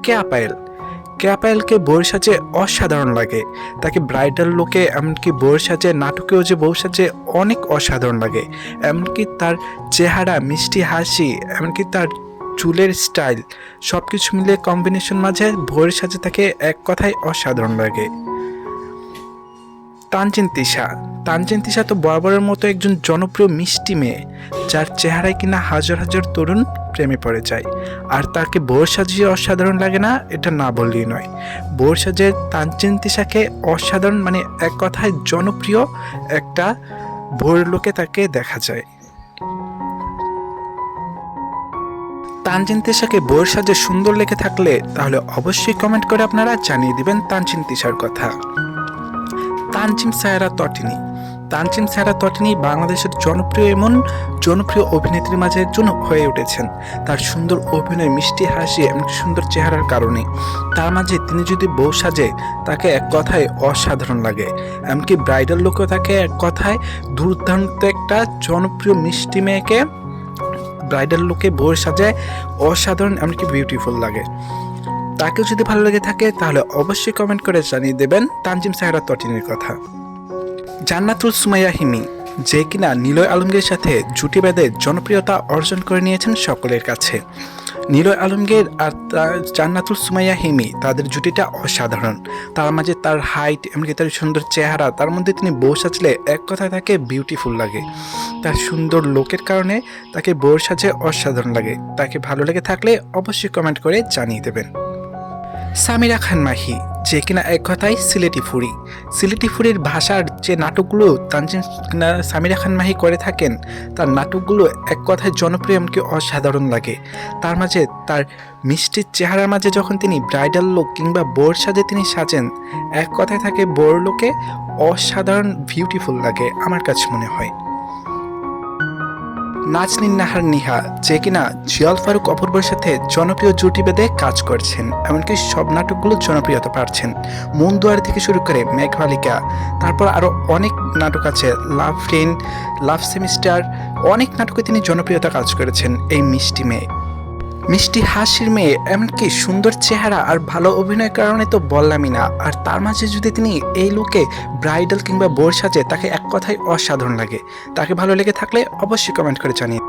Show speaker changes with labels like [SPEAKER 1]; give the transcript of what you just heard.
[SPEAKER 1] কেয়া পায়েল। কেয়া পায়েলকে বউয়ের সাজে অসাধারণ লাগে। তাকে ব্রাইডাল লুকে এমনকি বউয়ের সাজে নাটকেও যে বউ সাজে অনেক অসাধারণ লাগে। এমনকি তার চেহারা, মিষ্টি হাসি, এমনকি তার চুলের স্টাইল সব কিছু মিলে কম্বিনেশন মাঝে বউয়ের সাজে তাকে এক কথায় অসাধারণ লাগে। তানজিন তিশা তো বরাবরের মতো একজন জনপ্রিয় মিষ্টি মেয়ে, যার চেহারায় কিনা হাজার হাজার তরুণ প্রেমে পড়ে যায়। আর তাকে বউয়ের সাজিয়ে অসাধারণ লাগে না, এটা না বললেই নয়। বউয়ের সাজে তানজিন তিশাকে অসাধারণ, মানে এক কথায় জনপ্রিয় একটা বউয়ের লোকে তাকে দেখা যায়। তানজিন তিশাকে বউয়ের সাজে সুন্দর লেগে থাকলে তাহলে অবশ্যই কমেন্ট করে আপনারা জানিয়ে দিবেন তানজিন তিশার কথা। তানজিম সায়রা তটিনী বাংলাদেশের জনপ্রিয় অভিনেত্রীর মাঝে একজন হয়ে উঠেছেন। তার সুন্দর অভিনয়, মিষ্টি হাসি, এমনকি সুন্দর চেহারার কারণে তার মাঝে তিনি যদি বউ সাজে তাকে এক কথায় অসাধারণ লাগে। এমনকি ব্রাইডাল লুকেও তাকে এক কথায় দুর্দান্ত একটা জনপ্রিয় মিষ্টি মেয়েকে ব্রাইডাল লুকে বউয়ের সাজায় অসাধারণ, এমনকি বিউটিফুল লাগে। তাকেও যদি ভালো লেগে থাকে তাহলে অবশ্যই কমেন্ট করে জানিয়ে দেবেন তানজিম সায়রা তটিনীর কথা। জান্নাতুল সুমাইয়া হিমি, যে কিনা নিলয় আলমগীরের সাথে জুটি বেঁধে জনপ্রিয়তা অর্জন করে নিয়েছেন সকলের কাছে। নিলয় আলমগীর আর জান্নাতুল সুমাইয়া হিমি, তাদের জুটিটা অসাধারণ। তার মাঝে তার হাইট, এমনকি তার সুন্দর চেহারা, তার মধ্যে তিনি বউ সাজলে এক কথায় তাকে বিউটিফুল লাগে। তার সুন্দর লোকের কারণে তাকে বউর সাজে অসাধারণ লাগে। তাকে ভালো লেগে থাকলে অবশ্যই কমেন্ট করে জানিয়ে দেবেন। সামিরা খান মাহি, যে কিনা এক কথায় সিলেটি ফুরির ভাষার যে নাটকগুলো সামিরা খান মাহি করে থাকেন, তার নাটকগুলো এক কথায় জনপ্রিয়, এমনকি অসাধারণ লাগে। তার মাঝে তার মিষ্টির চেহারার মাঝে যখন তিনি ব্রাইডাল লুক কিংবা বউর সাজে তিনি সাজেন, এক কথায় তাকে বউর লোকে অসাধারণ বিউটিফুল লাগে আমার কাছে মনে হয়। নাজনীন নাহার নিহা, যে কিনা জিয়াল ফারুক অপূর্বর সাথে জনপ্রিয় জুটি বেঁধে কাজ করছেন, এমনকি সব নাটকগুলো জনপ্রিয়তা পাচ্ছেন। মন দুয়ার থেকে শুরু করে মেঘবালিকা, তারপর আরও অনেক নাটক আছে, লাভ ফ্রেন্ড, লাভ সেমিস্টার, অনেক নাটকে তিনি জনপ্রিয়তা কাজ করেছেন। এই মিষ্টি মেয়ে, মিষ্টি হাসির মেয়ে, এমনকি সুন্দর চেহারা আর ভালো অভিনয়ের কারণে তো বললামই না। আর তার মাঝে যদি তিনি এই লুকে ব্রাইডাল কিংবা বউর সাজে, তাকে এক কথায় অসাধারণ লাগে। তাকে ভালো লেগে থাকলে অবশ্যই কমেন্ট করে জানিয়ে